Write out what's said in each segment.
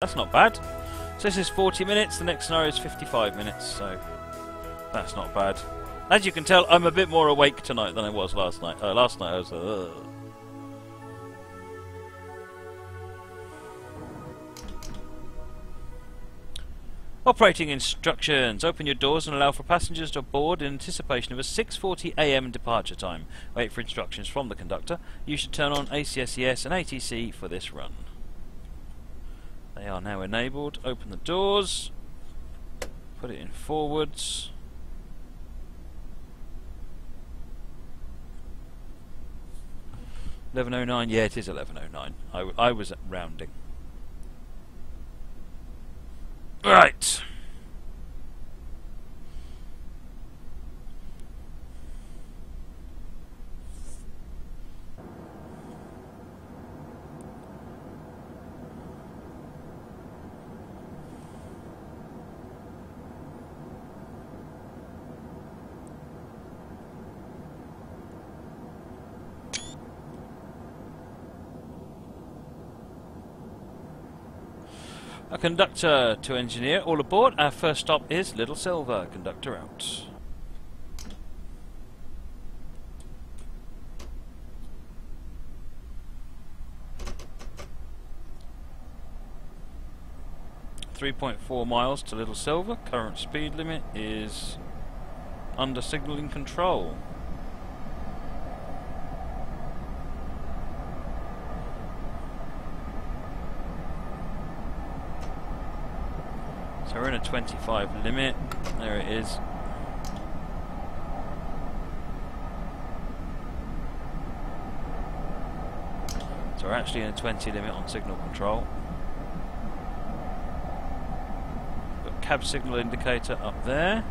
That's not bad. So this is 40 minutes, the next scenario is 55 minutes, so that's not bad. As you can tell, I'm a bit more awake tonight than I was last night. Last night I was Operating instructions. Open your doors and allow for passengers to board in anticipation of a 6:40 AM departure time. Wait for instructions from the conductor. You should turn on ACSES and ATC for this run. They are now enabled. Open the doors. Put it in forwards. $11.09. Yeah, it is 11.09. I was rounding. Right. A conductor to engineer, all aboard. Our first stop is Little Silver. Conductor out. .4 miles to Little Silver. Current speed limit is under signalling control. So we're in a 25 limit. There it is. So we're actually in a 20 limit on signal control. Got cab signal indicator up there.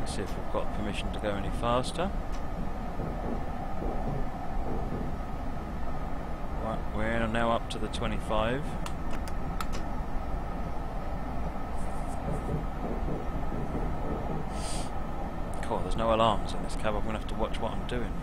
See if we've got permission to go any faster. Right, we're now up to the 25. Cool, there's no alarms in this cab. I'm going to have to watch what I'm doing.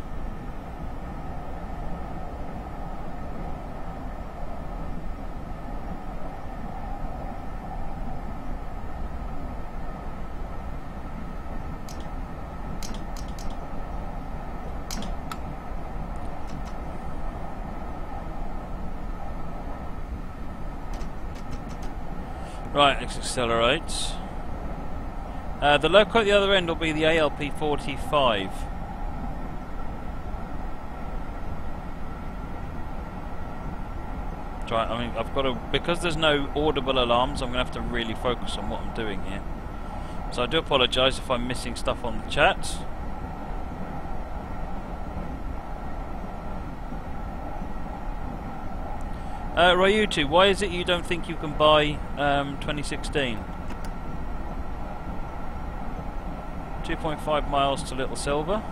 Right, let's accelerate. The loco at the other end will be the ALP 45. Right, I mean, I've got to, because there's no audible alarms, I'm going to have to really focus on what I'm doing here. So I do apologise if I'm missing stuff on the chat. Ryutu, why is it you don't think you can buy 2016? 2.5 miles to Little Silver.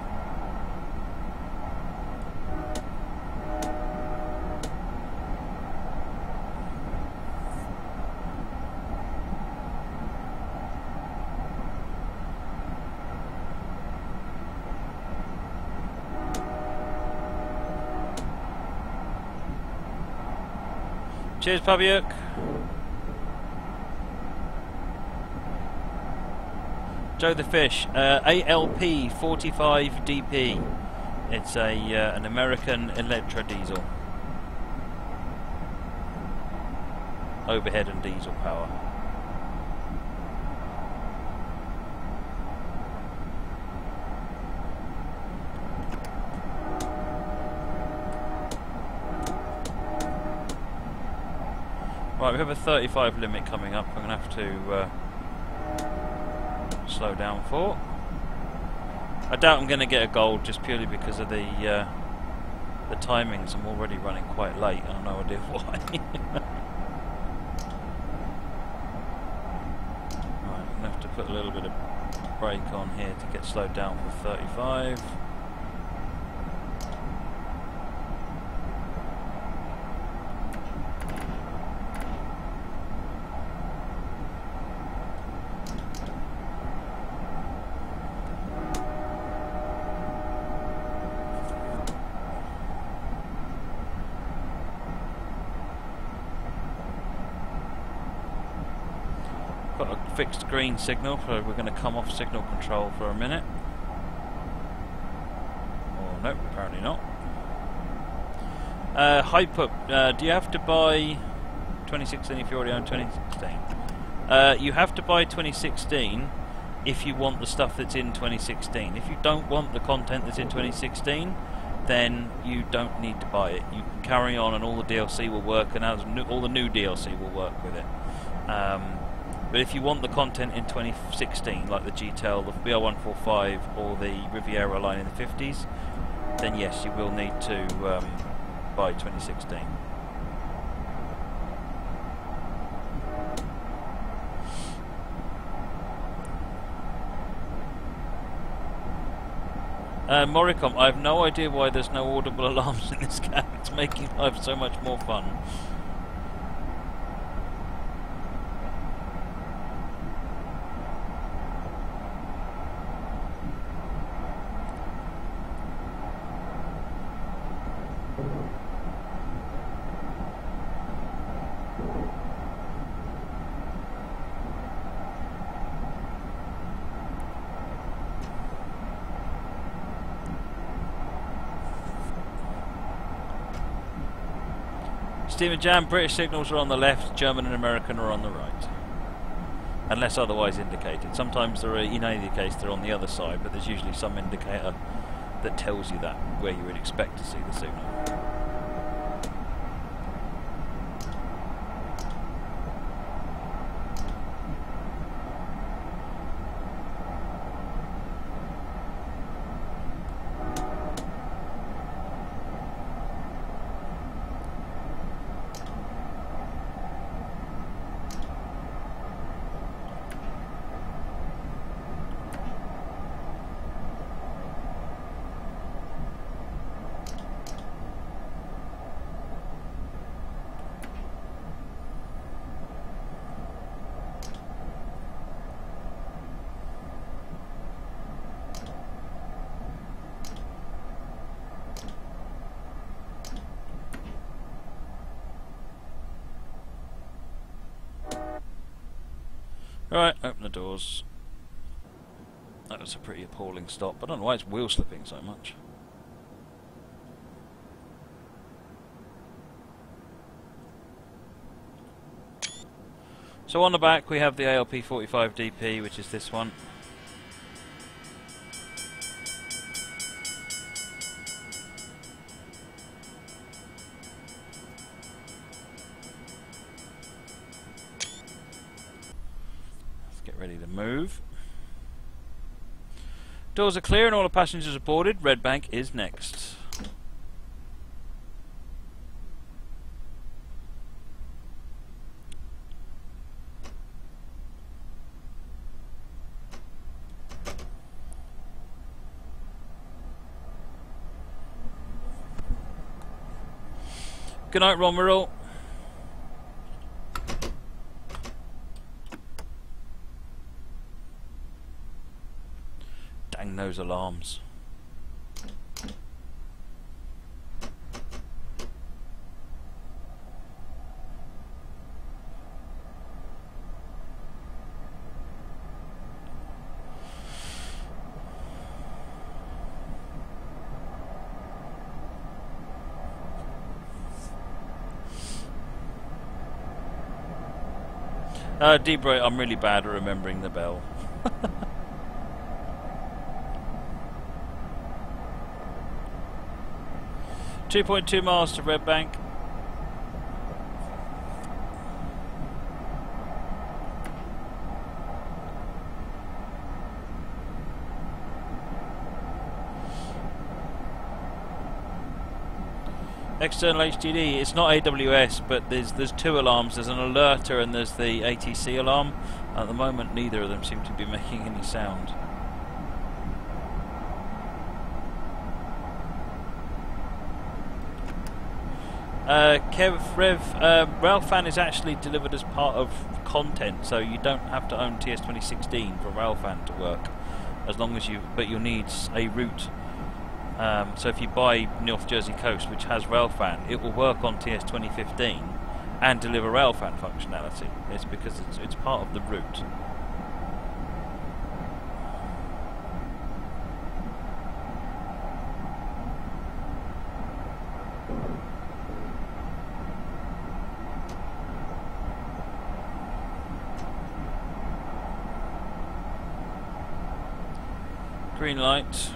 Cheers, Pavyuk. Joe the Fish, ALP 45 DP. It's a an American electro diesel. Overhead and diesel power. Right, we have a 35 limit coming up. I'm going to have to slow down for. I doubt I'm going to get a gold just purely because of the timings. I'm already running quite late. I have no idea why. Right, I'm going to have to put a little bit of brake on here to get slowed down for 35. Got a fixed green signal, so we're going to come off signal control for a minute. Oh no, apparently not. Hyper, do you have to buy 2016 if you already own 2016? You have to buy 2016 if you want the stuff that's in 2016. If you don't want the content that's in 2016, then you don't need to buy it. You can carry on and all the DLC will work, and all the new DLC will work with it. But if you want the content in 2016, like the GTEL, the BR145 or the Riviera line in the 50s, then yes, you will need to buy 2016. Moricom, I have no idea why there's no audible alarms in this game. It's making life so much more fun. Steam and Jam, British signals are on the left, German and American are on the right. Unless otherwise indicated. Sometimes they're, in either case, they're on the other side, but there's usually some indicator that tells you that, where you would expect to see the signal. Alright, open the doors. That was a pretty appalling stop. I don't know why it's wheel slipping so much. So on the back we have the ALP45DP, which is this one. Ready to move. Doors are clear and all the passengers are boarded. Red Bank is next. Good night, Romeril. Dang those alarms. Debray, I'm really bad at remembering the bell. 2.2 miles to Red Bank. External HDD, it's not AWS, but there's two alarms. There's an alerter and there's the ATC alarm. At the moment, neither of them seem to be making any sound. Railfan is actually delivered as part of content, so you don't have to own TS2016 for Railfan to work, as long as but you'll need a route. So if you buy North Jersey Coast, which has Railfan, it will work on TS2015, and deliver railfan functionality. It's because it's part of the route. Green light.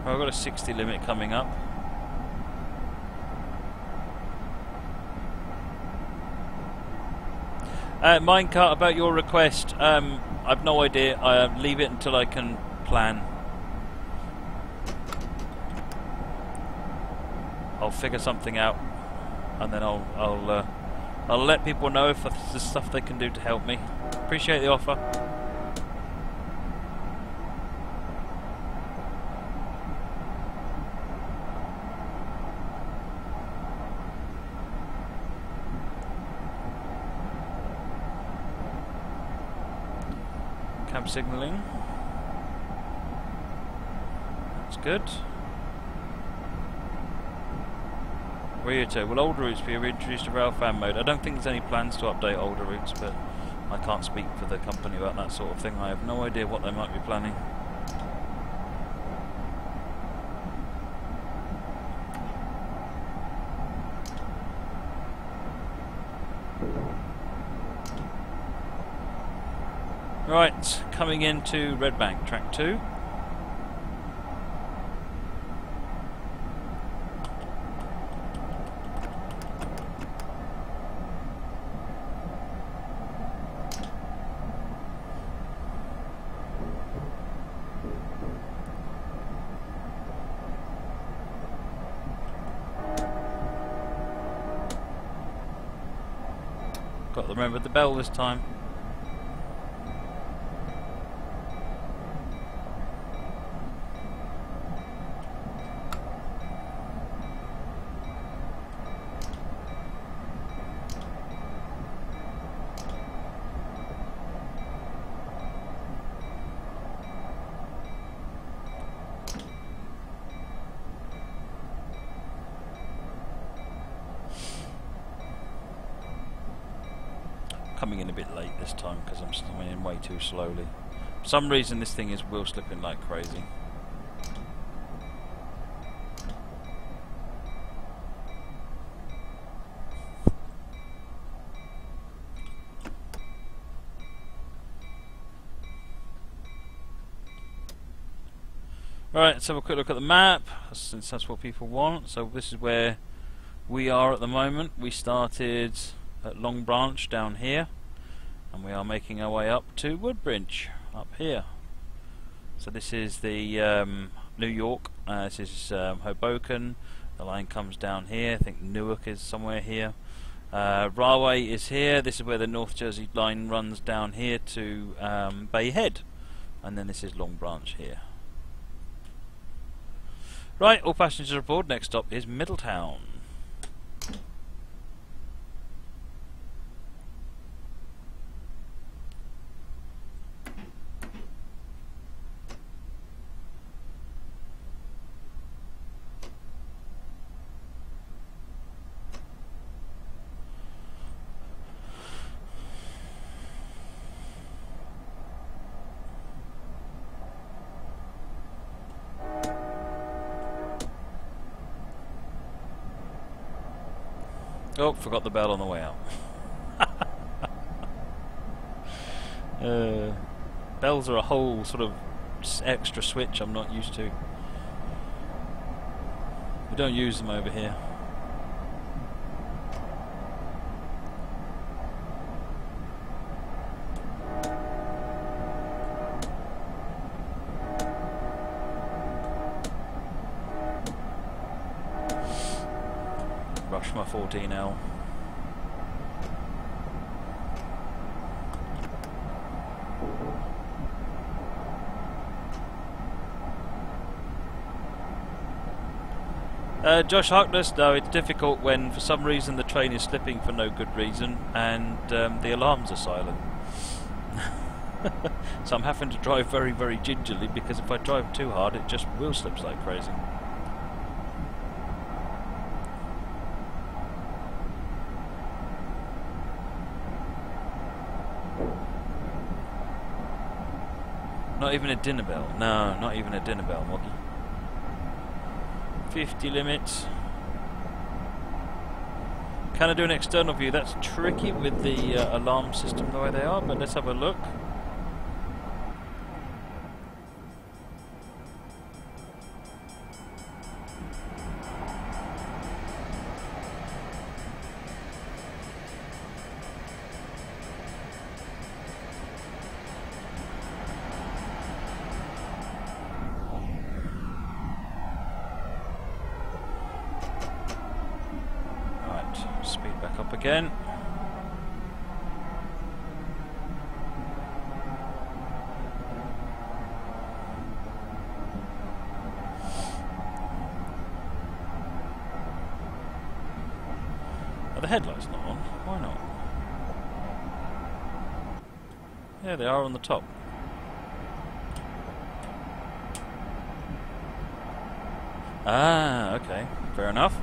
Well, I've got a 60 limit coming up. Minecart, about your request, I've no idea. Leave it until I can plan. I'll figure something out, and then I'll let people know if there's stuff they can do to help me. Appreciate the offer. Cab signalling. That's good. Where are you to? Will older routes be reintroduced to railfan mode? I don't think there's any plans to update older routes, but I can't speak for the company about that sort of thing. I have no idea what they might be planning. Right, coming into Red Bank, track 2. Got to remember the bell this time. Coming in a bit late this time because I'm coming in way too slowly. For some reason this thing is wheel slipping like crazy. Right, let's have a quick look at the map, since that's what people want. So this is where we are at the moment. We started at Long Branch down here, and we are making our way up to Woodbridge up here. So this is the New York, this is Hoboken. The line comes down here. I think Newark is somewhere here. Rahway is here. This is where the North Jersey line runs down here to Bay Head, and then this is Long Branch here. Right, all passengers aboard. Next stop is Middletown. Oh, forgot the bell on the way out. Bells are a whole sort of extra switch I'm not used to. We don't use them over here. Rush my 14L. Josh Harkness, no, it's difficult when for some reason the train is slipping for no good reason and the alarms are silent. So I'm having to drive very, very gingerly because if I drive too hard it just wheel slips like crazy. Not even a dinner bell. No, not even a dinner bell, Moggy. 50 limits. Can I do an external view? That's tricky with the alarm system the way they are, but let's have a look. Speed back up again. Are the headlights not on? Why not? Yeah, they are on the top. Ah, okay. Fair enough.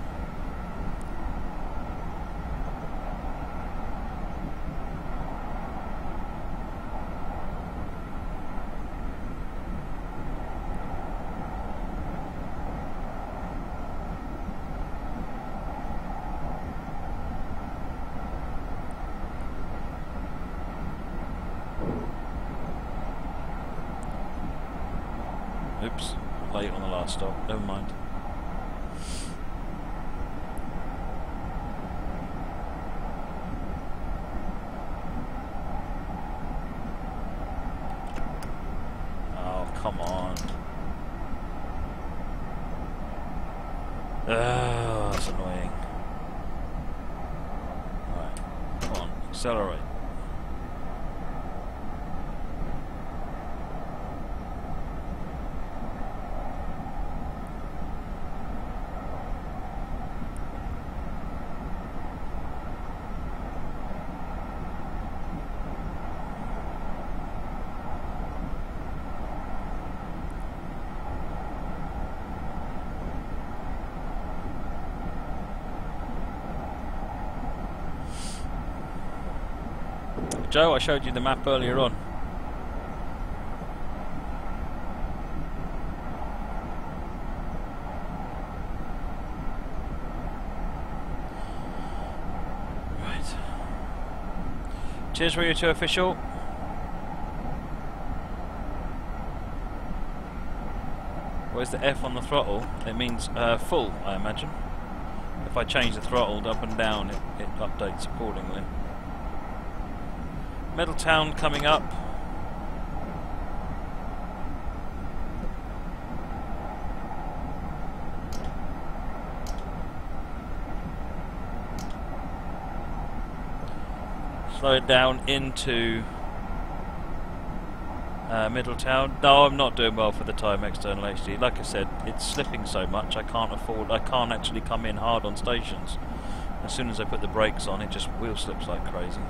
Oops, late on the last stop, never mind. Oh, come on. Oh, that's annoying. Right, come on, accelerate. Joe, I showed you the map earlier on. Right. Cheers, Rio 2 official. Where's the F on the throttle? It means full, I imagine. If I change the throttle up and down, it updates accordingly. Middletown coming up. Slow it down into Middletown. No, I'm not doing well for the time external HD. Like I said, it's slipping so much I can't actually come in hard on stations. As soon as I put the brakes on, it just wheel slips like crazy.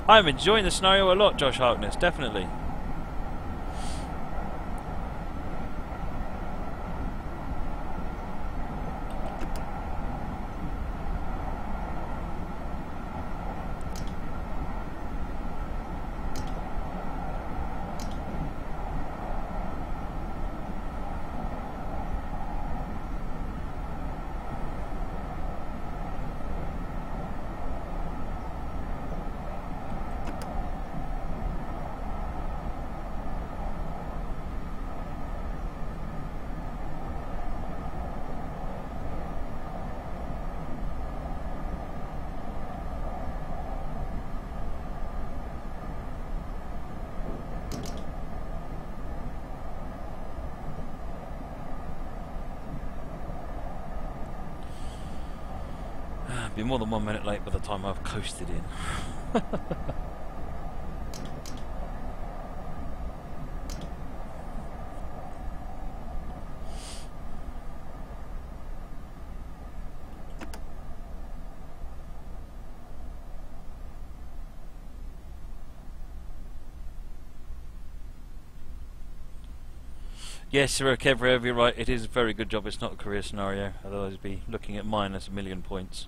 I'm enjoying the scenario a lot, Josh Harkness, definitely. Be more than 1 minute late by the time I've coasted in. Yes, Sir Kevrev, you're right. It is a very good job it's not a career scenario. Otherwise, I'd be looking at minus 1,000,000 points.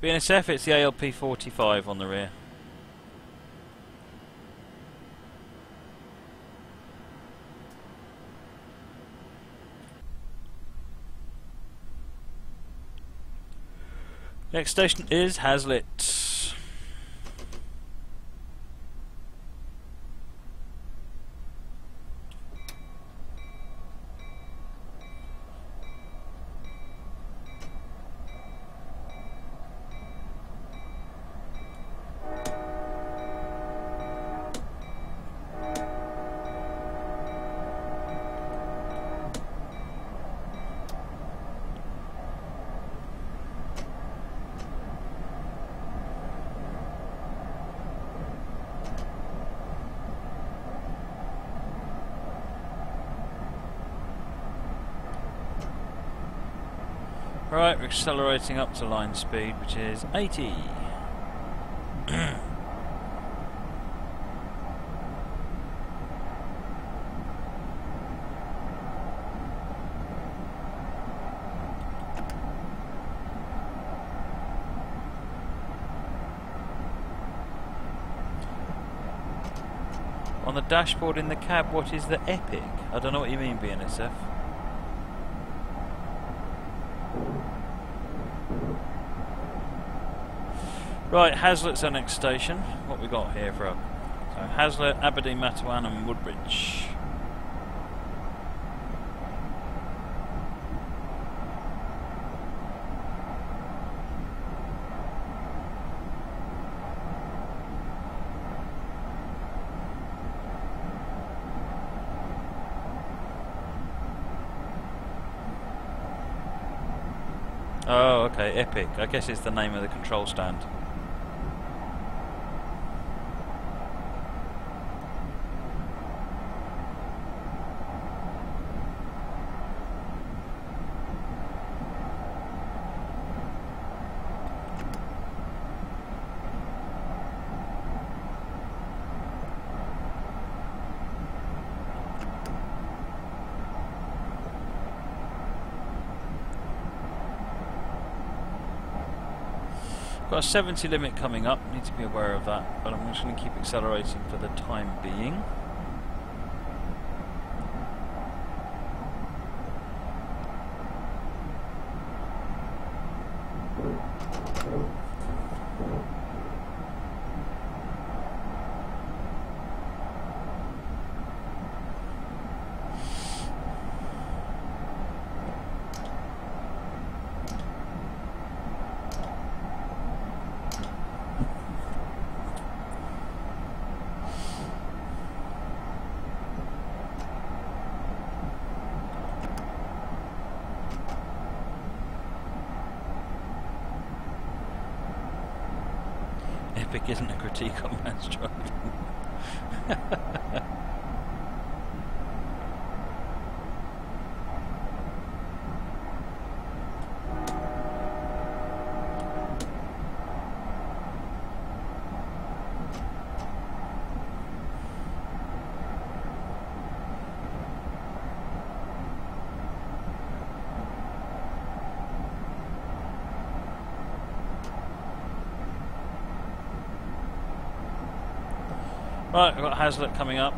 BNSF, it's the ALP 45 on the rear. Next station is Hazlitt. Right, we're accelerating up to line speed, which is 80. On the dashboard in the cab, what is the epic? I don't know what you mean, BNSF. Right, Hazlitt's our next station. What we got here for so Hazlitt, Aberdeen, Matawan and Woodbridge. Oh, okay, Epic. I guess it's the name of the control stand. Got a 70 limit coming up, need to be aware of that, but I'm just going to keep accelerating for the time being. Epic isn't a critique on man's driving. Right, we've got Hazlitt coming up.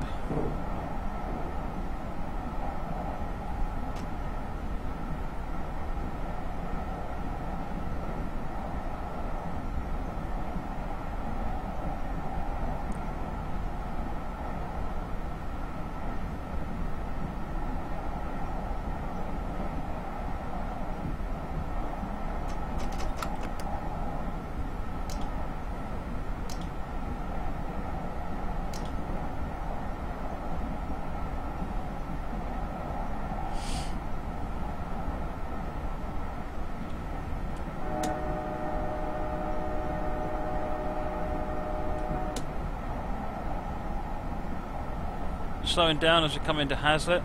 Slowing down as we come into Hazlitt.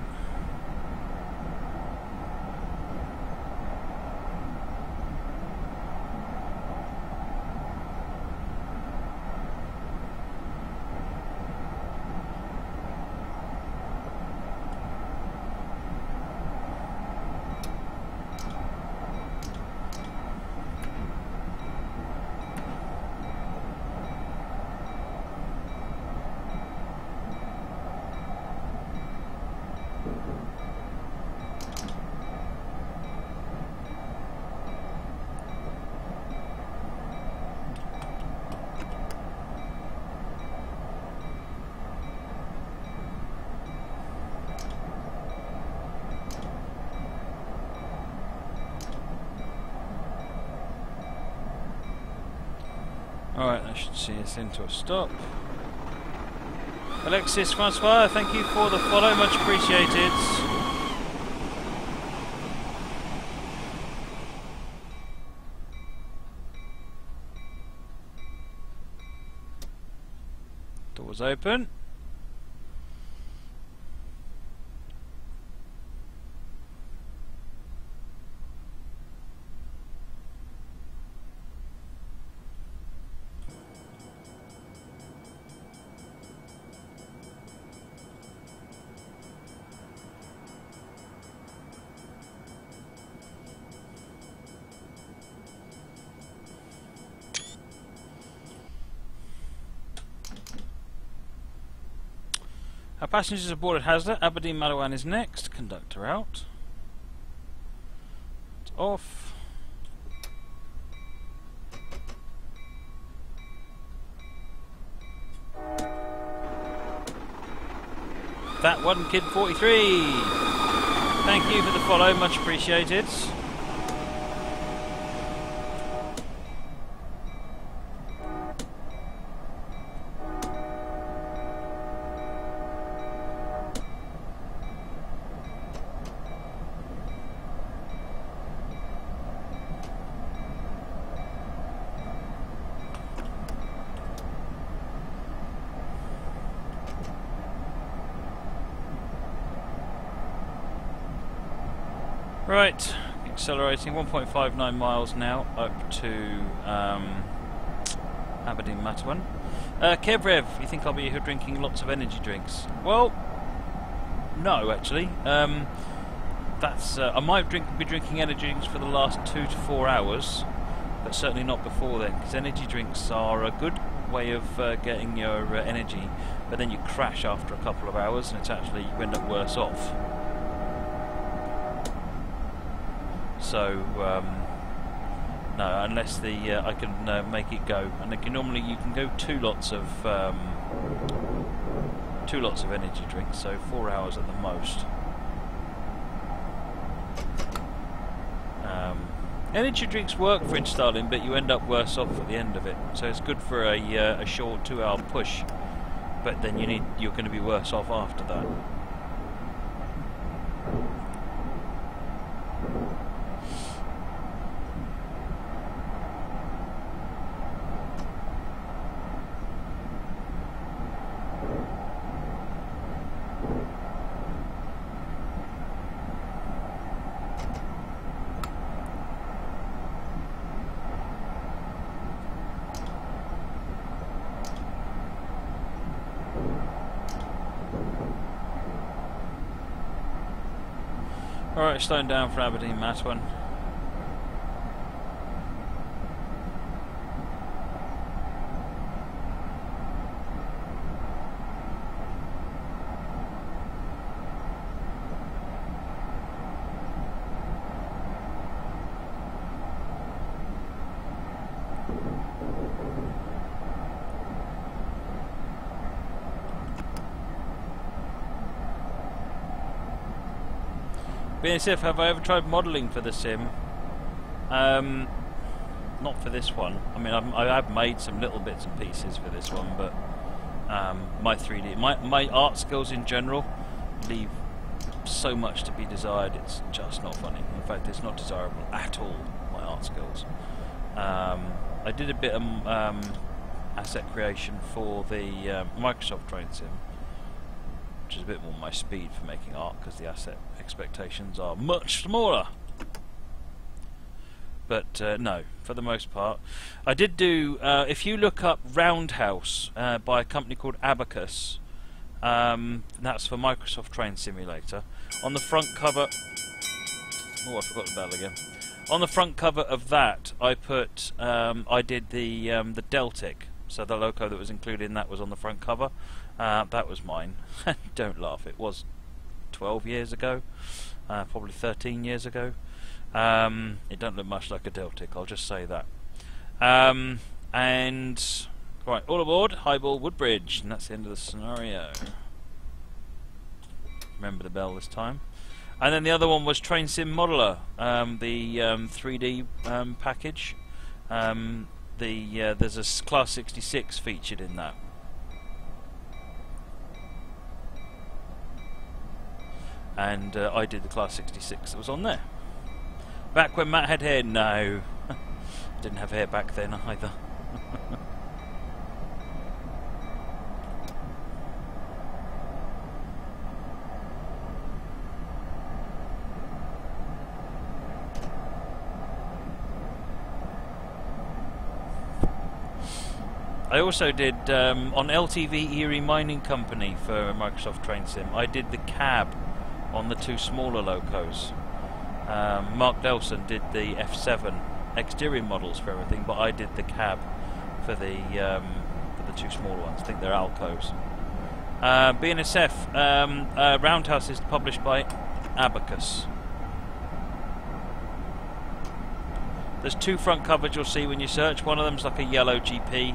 Alright, that should see us into a stop. Alexis Francois, thank you for the follow, much appreciated. Doors open. Our passengers aboard at Hasler. Aberdeen Malawan is next. Conductor out. It's off. That one, Kid 43. Thank you for the follow, much appreciated. Right, accelerating 1.59 miles now up to Aberdeen Mattawan. Kevrev, you think I'll be here drinking lots of energy drinks? Well, no, actually. I might be drinking energy drinks for the last 2 to 4 hours, but certainly not before then, because energy drinks are a good way of getting your energy, but then you crash after a couple of hours, and it's actually you end up worse off. So no, unless I can make it go, and normally you can go two lots of energy drinks, so 4 hours at the most. Energy drinks work for installing, but you end up worse off at the end of it. So it's good for a short 2-hour push, but then you're going to be worse off after that. Alright, slowing down for Aberdeen Mattawan. BNSF, have I ever tried modelling for the sim? Not for this one. I mean, I have made some little bits and pieces for this one, but my 3D, my art skills in general leave so much to be desired. It's just not funny. In fact, it's not desirable at all. My art skills. I did a bit of asset creation for the Microsoft Train Sim, which is a bit more my speed for making art because the asset expectations are much smaller. But no, for the most part. I did do, if you look up Roundhouse by a company called Abacus, that's for Microsoft Train Simulator. On the front cover, oh, I forgot the bell again. On the front cover of that, I put, I did the Deltic, so the loco that was included in that was on the front cover. That was mine. Don't laugh, it was 12 years ago, probably 13 years ago. It don't look much like a Deltic, I'll just say that. And right, all aboard, Highball Woodbridge, and that's the end of the scenario. Remember the bell this time. And then the other one was Train Sim Modeler, the 3D package. there's a Class 66 featured in that. And I did the Class 66 that was on there. Back when Matt had hair? No. Didn't have hair back then either. I also did on LTV Erie Mining Company for Microsoft Train Sim. I did the cab on the two smaller locos. Mark Delson did the F7 exterior models for everything, but I did the cab for the two smaller ones. I think they're Alcos. BNSF Roundhouse is published by Abacus. There's two front covers you'll see when you search. One of them's like a yellow GP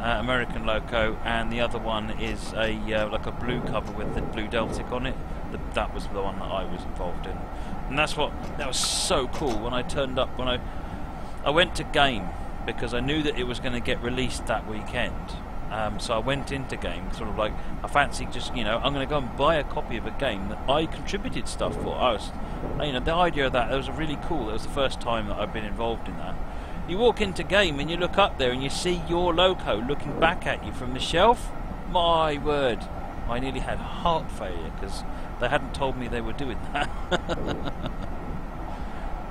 American loco, and the other one is a like a blue cover with the blue Deltic on it. That was the one that I was involved in, and that was so cool when I turned up. When I went to Game because I knew that it was going to get released that weekend. So I went into Game sort of like I fancy just I'm going to go and buy a copy of a game that I contributed stuff for. The idea of that was really cool. It was the first time that I've been involved in that. You walk into Game and you look up there and you see your loco looking back at you from the shelf. My word, I nearly had heart failure because they hadn't told me they were doing that.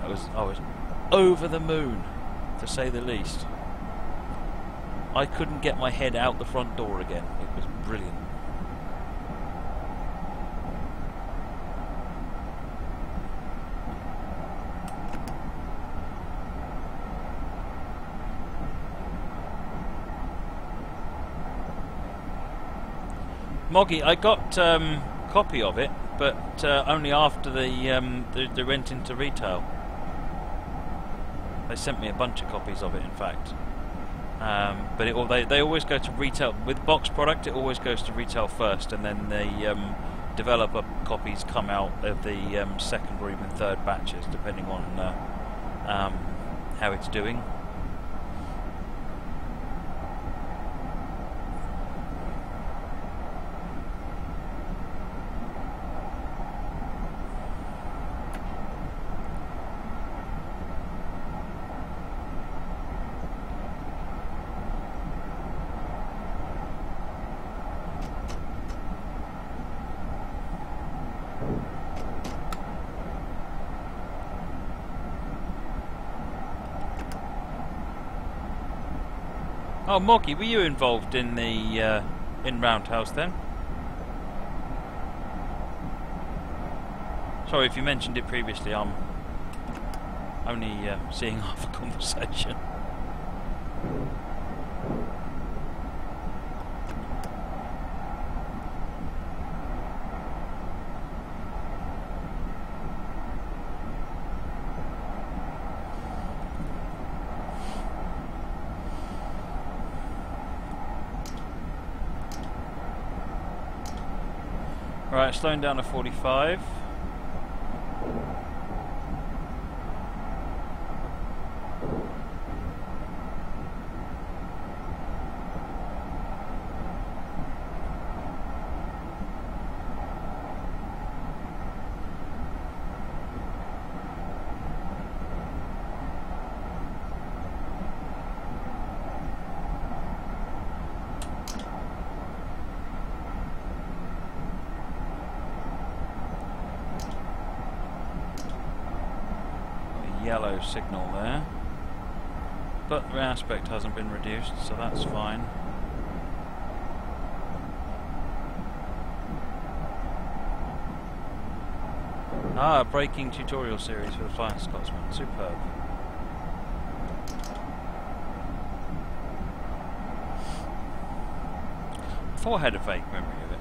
I was over the moon, to say the least. I couldn't get my head out the front door again. It was brilliant. Moggy, I got copy of it, but only after they went into retail. They sent me a bunch of copies of it, in fact. But they always go to retail with box product. It always goes to retail first, and then the developer copies come out of the second or even third batches, depending on how it's doing. Oh, Moggy, were you involved in the in Roundhouse then? Sorry if you mentioned it previously. I'm only seeing half a conversation. Right, slowing down to 45. Yellow signal there, but the aspect hasn't been reduced, so that's fine. Ah, a braking tutorial series for the Flying Scotsman. Superb. I thought I had a vague memory of it.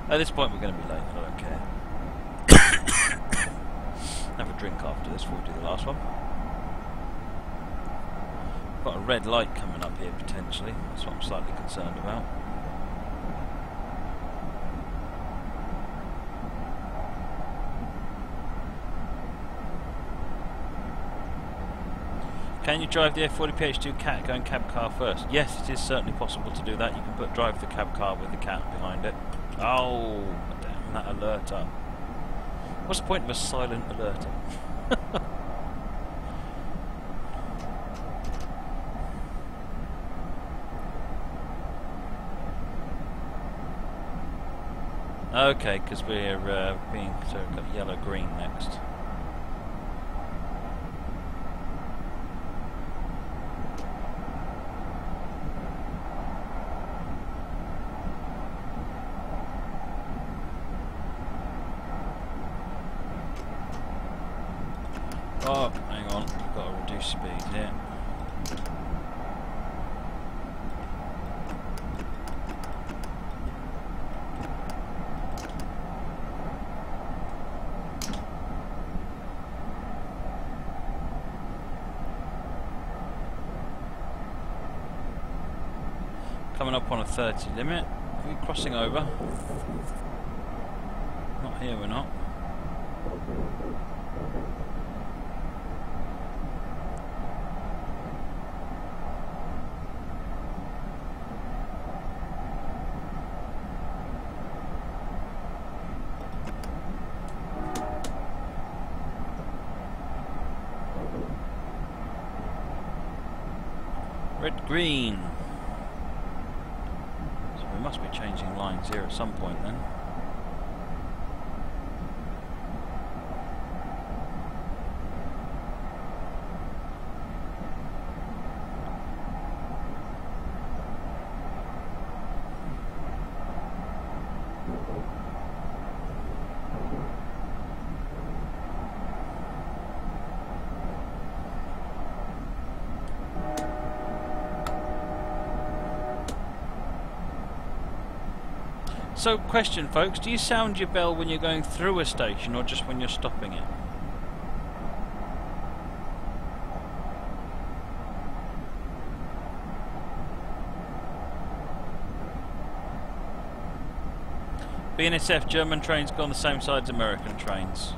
At this point we're going to be late, I don't care. Have a drink after this before we do the last one. Got a red light coming up here potentially, that's what I'm slightly concerned about. Can you drive the F40 PH2 cat going cab car first? Yes, it is certainly possible to do that. You can drive the cab car with the cat behind it. Oh, damn that alerter. What's the point of a silent alerter? Okay, because we're being so we've got yellow-green next. Oh, hang on, we've got to reduce speed here. Coming up on a 30 limit. Are we crossing over? Not here, we're not. Red, green. So we must be changing lines here at some point then. So, question folks, do you sound your bell when you're going through a station or just when you're stopping it? BNSF, German trains go on the same side as American trains.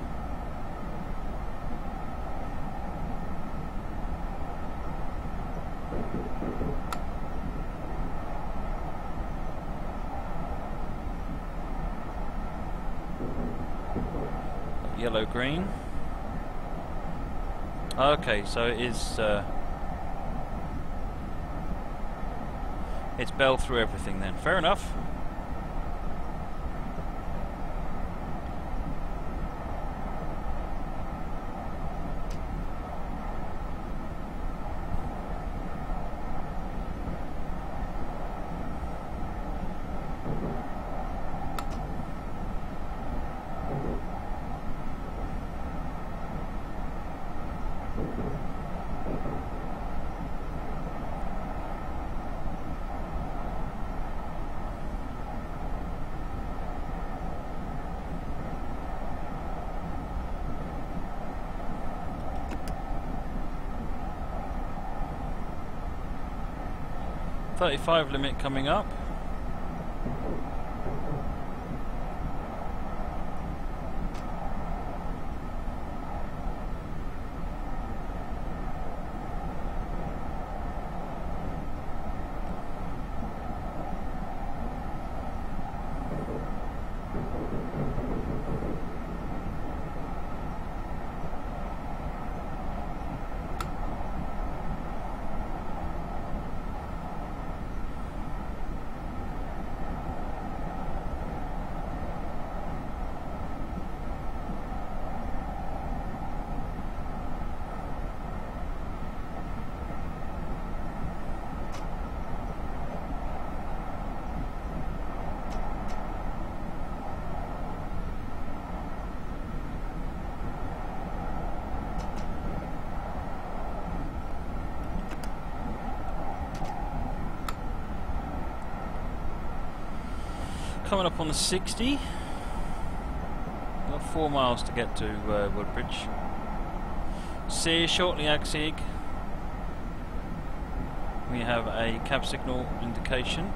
Yellow green. Okay, so it is it's bell through everything then. Fair enough. .35 limit coming up. coming up on the 60. Got 4 miles to get to Woodbridge. See you shortly, Agsig. We have a cab signal indication.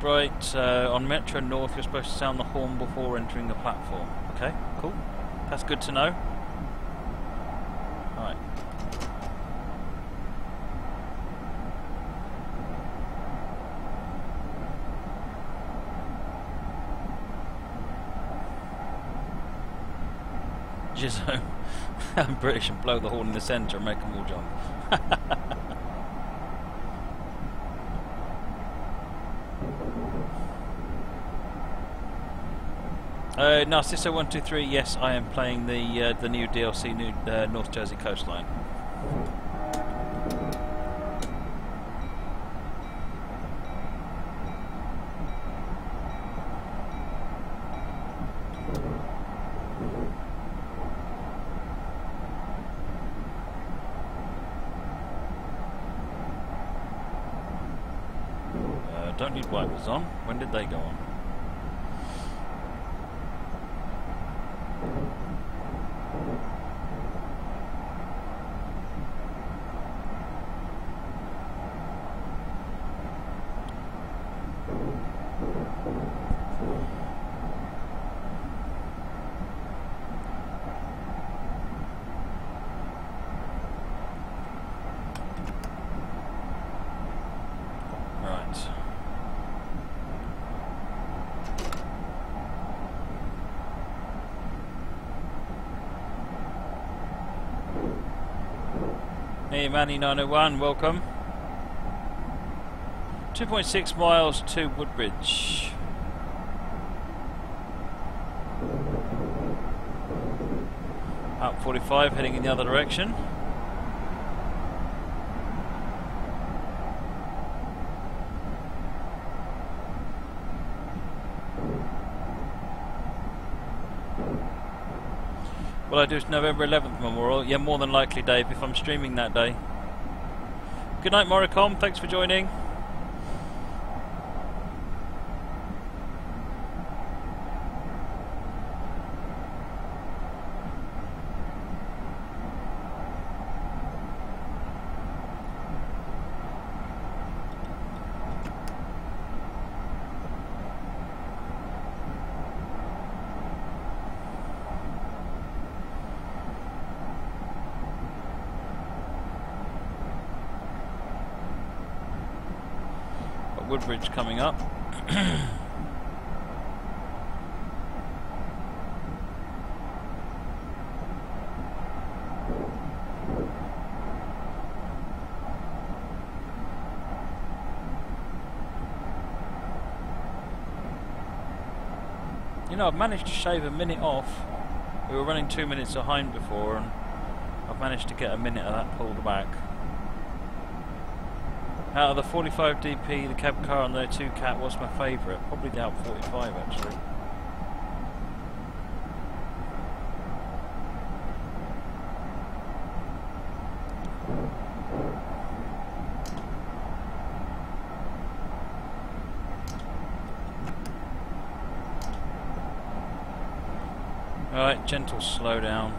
Right, on Metro North you're supposed to sound the horn before entering the platform. Okay, cool. That's good to know. Alright. Jizzo. I'm British and blow the horn in the centre and make them all jump. Narciso 123. Yes, I am playing the new DLC, North Jersey Coastline. Don't need wipers on. When did they go on? Hey Manny901, welcome. 2.6 miles to Woodbridge. Up 45, heading in the other direction. Well, I do November 11th Memorial. Yeah, more than likely, Dave, if I'm streaming that day. Good night, Moricom. Thanks for joining. Woodbridge coming up. You know, I've managed to shave a minute off. We were running 2 minutes behind before, and I've managed to get a minute of that pulled back. Out of the 45 DP, the cab car and the 2 Cat was my favourite. Probably the out 45 actually. Alright, gentle slow down.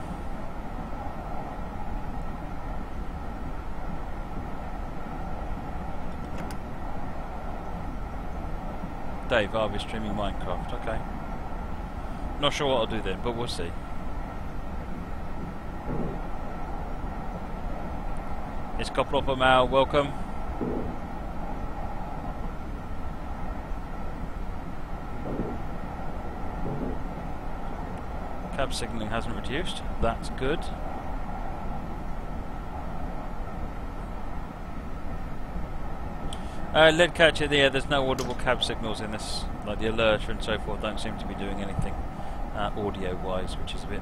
Dave, I'll be streaming Minecraft, okay. Not sure what I'll do then, but we'll see. It's Koplopper Mal, welcome. Cab signalling hasn't reduced, that's good. Lead catcher, yeah, there's no audible cab signals in this, like the alerter and so forth don't seem to be doing anything audio wise, which is a bit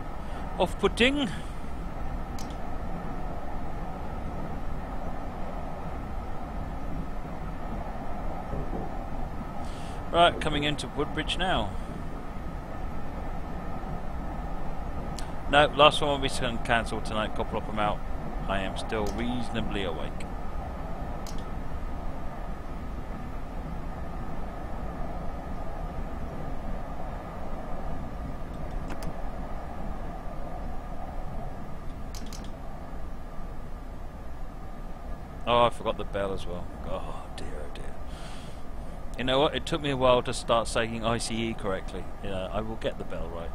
off-putting. Right, coming into Woodbridge now. No, last one will be cancelled tonight. Copperlop, I'm out. I am still reasonably awake. Oh, I forgot the bell as well. Oh dear, oh dear. You know what? It took me a while to start saying ICE correctly. Yeah, I will get the bell right.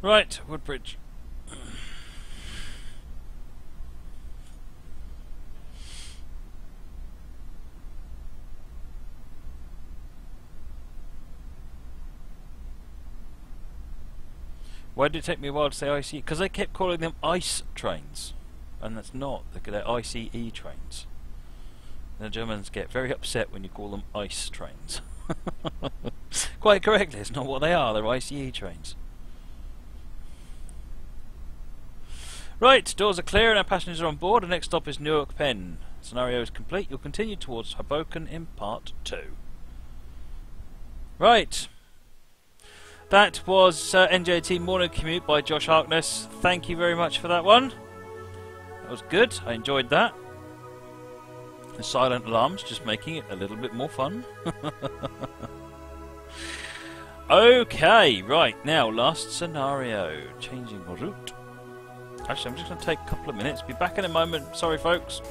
Right, Woodbridge. Why did it take me a while to say ICE? Because they kept calling them ICE trains, and that's not. They're ICE trains. The Germans get very upset when you call them ICE trains. Quite correctly, it's not what they are. They're ICE trains. Right, doors are clear and our passengers are on board. The next stop is Newark Penn. Scenario is complete. You'll continue towards Hoboken in part 2. Right. That was NJT Morning Commute by Josh Harkness. Thank you very much for that one. That was good. I enjoyed that. The silent alarms just making it a little bit more fun. Okay, right. Now, last scenario. Changing route. Actually, I'm just going to take a couple of minutes. Be back in a moment. Sorry, folks.